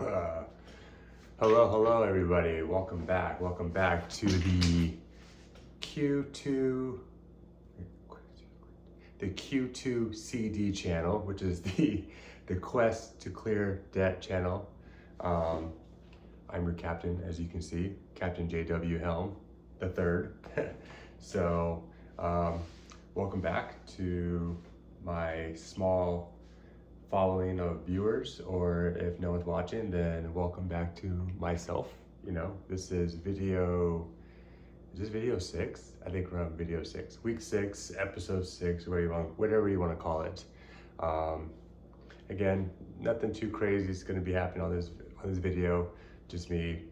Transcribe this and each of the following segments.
Hello, everybody. Welcome back. Welcome back to the Q2, CD channel, which is the Quest to Clear Debt channel. I'm your captain, as you can see, Captain J.W. Helm the third. So, welcome back to my small following of viewers, or if no one's watching, then welcome back to myself. This is video 6? I think we're on video 6, week 6, episode 6, whatever you want to call it. Again, nothing too crazy is going to be happening on this video, just me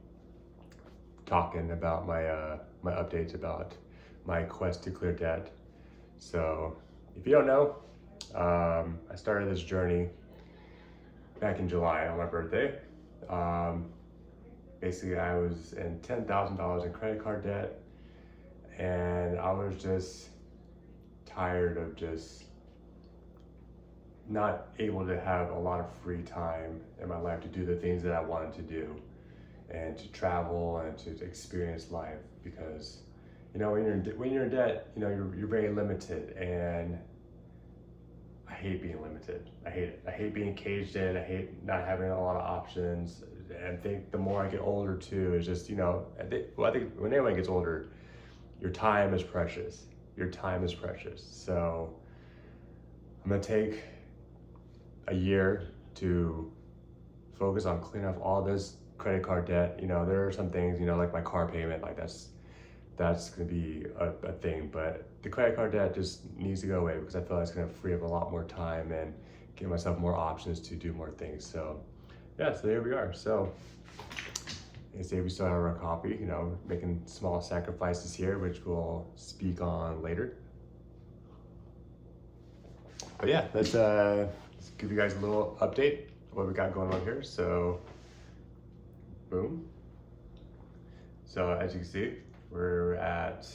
talking about my updates about my quest to clear debt. So if you don't know, I started this journey back in July on my birthday. Basically, I was in $10,000 in credit card debt, and I was just tired of just not able to have a lot of free time in my life to do the things that I wanted to do and to travel and to experience life, because when you're in debt, you're very limited, and I hate being limited. I hate it. I hate being caged in. I hate not having a lot of options. And I think the more I get older too, is just, I think when anyone gets older, your time is precious. Your time is precious. So I'm gonna take a year to focus on cleaning up all this credit card debt. There are some things, like my car payment, like that's gonna be a thing, but the credit card debt just needs to go away, because I feel like it's gonna free up a lot more time and give myself more options to do more things. So yeah, so there we are. So I say we still have our coffee, making small sacrifices here, which we'll speak on later. But yeah, let's give you guys a little update of what we got going on here. So boom. So as you can see, we're at,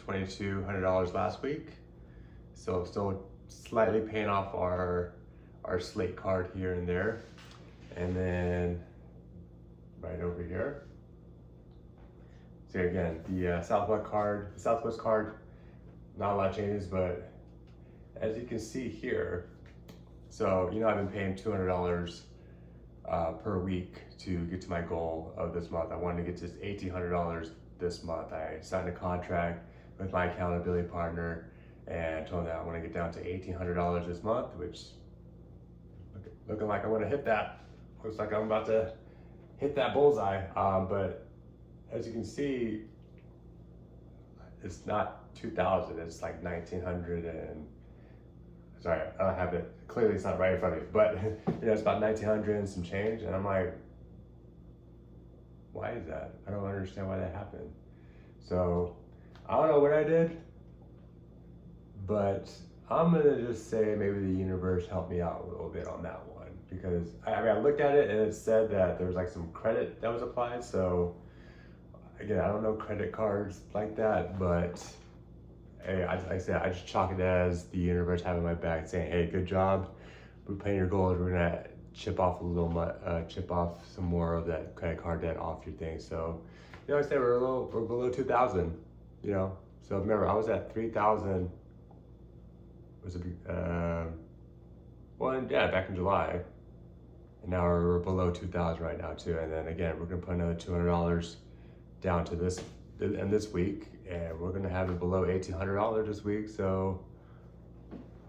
$2,200 last week. So still slightly paying off our Slate card here and there. And then right over here. So again, the Southwest card, not a lot of changes, but as you can see here, so I've been paying $200 per week to get to my goal of this month. I wanted to get to $1,800 this month. I signed a contract with my accountability partner and told them that I want to get down to $1,800 this month, which looking like I'm going to hit that. Looks like I'm about to hit that bullseye. But as you can see, it's not 2,000. It's like 1,900 and sorry, I don't have it. Clearly, it's not right in front of me. But it's about 1,900 and some change, and I'm like, why is that? I don't understand why that happened. So I don't know what I did, but I'm gonna just say maybe the universe helped me out a little bit on that one, because I looked at it and it said that there was like some credit that was applied. So again, I don't know credit cards like that, but hey, like I said, I just chalk it as the universe having my back, saying, hey, good job, we're playing your goals, we're gonna chip off some more of that credit card debt off your thing. So like I said, we're below 2,000. So remember, I was at 3,000. Back in July, and now we're below 2,000 right now too. And then again, we're gonna put another $200 down to this week, and we're gonna have it below $1,800 this week. So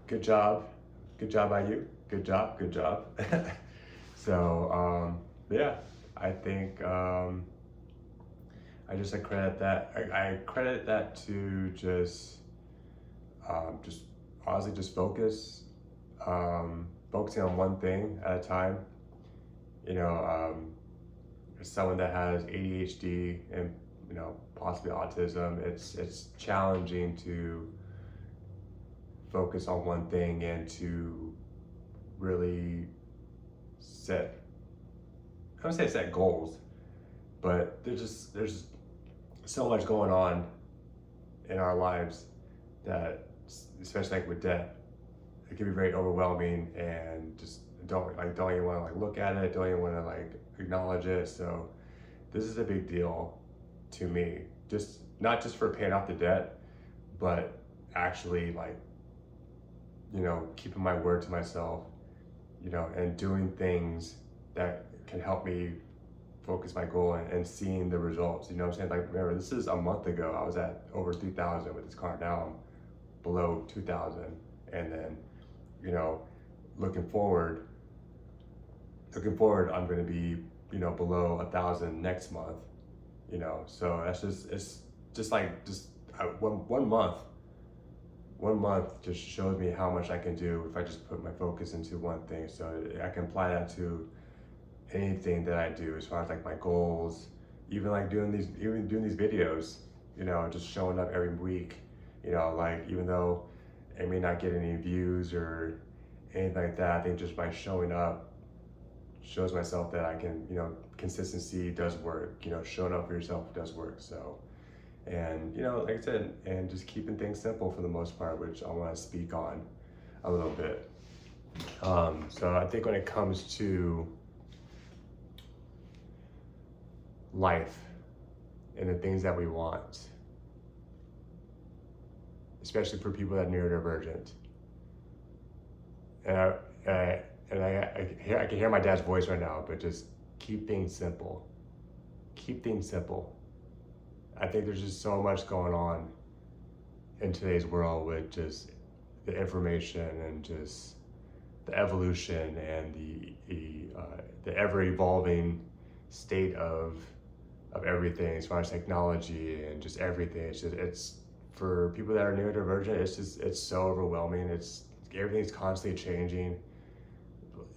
good job by you. Good job. So yeah, I think I credit that to just honestly just focusing on one thing at a time. Someone that has ADHD and possibly autism, it's challenging to focus on one thing and to really set goals, but there's so much going on in our lives that, especially like with debt, it can be very overwhelming and just don't even want to like look at it, don't even want to like acknowledge it. So this is a big deal to me, just not just for paying off the debt, but actually like, you know, keeping my word to myself, you know, and doing things that can help me focus my goal and seeing the results. You know what I'm saying? Like, remember, this is a month ago. I was at over 3,000 with this car. Now I'm below 2,000. And then, you know, looking forward, I'm going to be, you know, below 1,000 next month. You know, so that's it's just like one month. 1 month just shows me how much I can do if I just put my focus into one thing. So I can apply that to anything that I do, as far as like my goals, even doing these videos, you know, just showing up every week, you know, like even though I may not get any views or anything like that, I think just by showing up shows myself that I can, you know, consistency does work, you know, showing up for yourself does work. So, and you know, like I said, and just keeping things simple for the most part, which I want to speak on a little bit. So I think when it comes to life and the things that we want, especially for people that are neurodivergent, and I can hear my dad's voice right now, but just keep things simple. Keep things simple. I think there's just so much going on in today's world with just the information and just the evolution and the ever evolving state of everything as far as technology and just everything. It's for people that are neurodivergent, it's so overwhelming. Everything's constantly changing,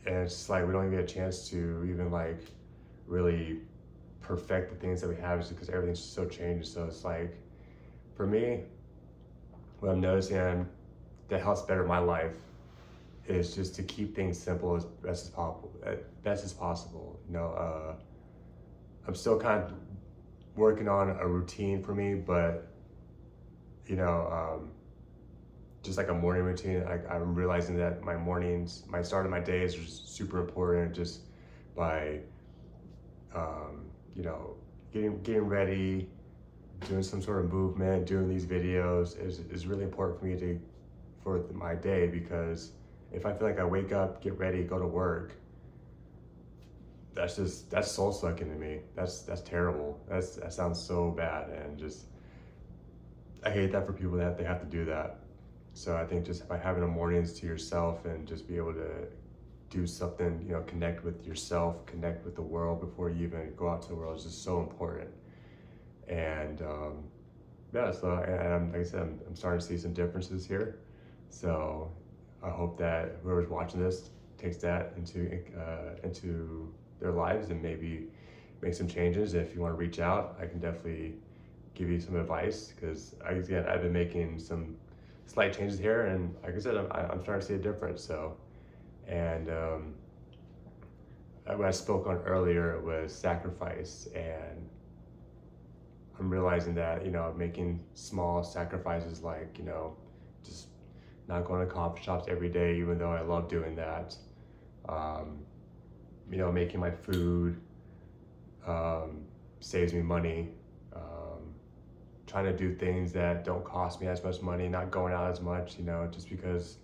and it's like we don't even get a chance to even like really perfect the things that we have, just because everything's so changing. So it's like, for me, what I'm noticing that helps better my life is just to keep things simple as best as possible. You know, I'm still kind of working on a routine for me, but you know, just like a morning routine, I'm realizing that my start of my day is just super important, just by you know, getting ready, doing some sort of movement, doing these videos is really important for me for my day, because if I feel like I wake up, get ready, go to work, that's soul sucking to me. That's terrible. That sounds so bad, and just I hate that for people that they have to do that. So I think just by having the mornings to yourself and just be able to do something, you know, connect with yourself, connect with the world before you even go out to the world is just so important. And yeah, so and like I said, I'm starting to see some differences here. So I hope that whoever's watching this takes that into their lives and maybe make some changes. If you want to reach out, I can definitely give you some advice, because I've been making some slight changes here, and like I said, I'm starting to see a difference. So, and what I spoke on earlier was sacrifice, and I'm realizing that, you know, making small sacrifices, like, you know, just not going to coffee shops every day, even though I love doing that. You know, making my food saves me money. Trying to do things that don't cost me as much money, not going out as much, you know, just because,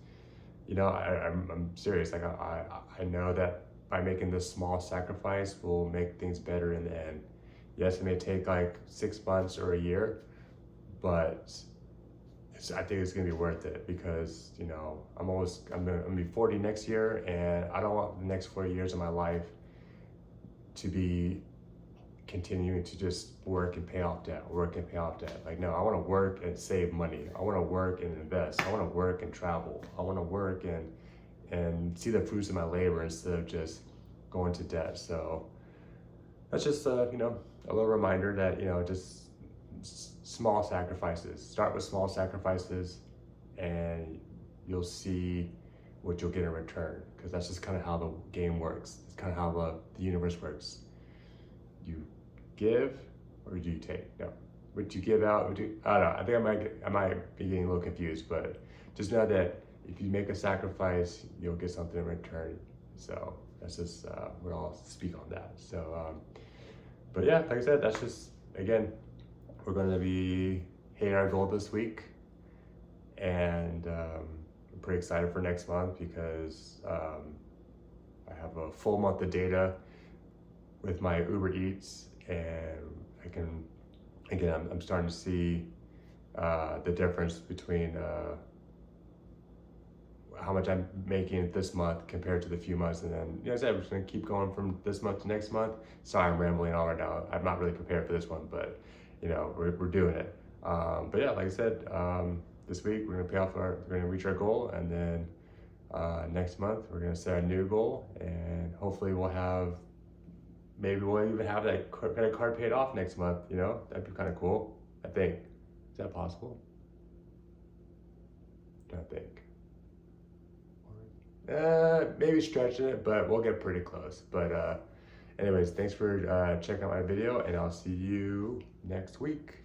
you know, I'm serious. Like I know that by making this small sacrifice will make things better in the end. Yes, it may take like 6 months or a year, but I think it's gonna be worth it, because, you know, I'm gonna be 40 next year, and I don't want the next 40 years of my life to be continuing to just work and pay off debt. Like, no, I want to work and save money. I want to work and invest. I want to work and travel. I want to work and see the fruits of my labor instead of just going to debt. So that's just you know, a little reminder that, you know, just small sacrifices. Start with small sacrifices, and you'll see what you'll get in return, because that's just kind of how the game works. It's kind of how the universe works. You give, or do you take? No. What you give out, I don't know. I think I might be getting a little confused, but just know that if you make a sacrifice, you'll get something in return. So that's just, we'll all speak on that. So, but yeah, like I said, that's just, again, we're going to be hitting our goal this week. And I'm pretty excited for next month because I have a full month of data with my Uber Eats, and I can, again, I'm starting to see the difference between how much I'm making this month compared to the few months. And then, I said, we're just gonna keep going from this month to next month. Sorry, I'm rambling on right now. I'm not really prepared for this one, but we're doing it. But yeah, like I said, this week we're gonna we're gonna reach our goal, and then next month we're gonna set a new goal, and hopefully maybe we'll even have that credit card paid off next month. That'd be kind of cool. I think. Is that possible? I think. Maybe stretching it, but we'll get pretty close. But anyways, thanks for checking out my video, and I'll see you next week.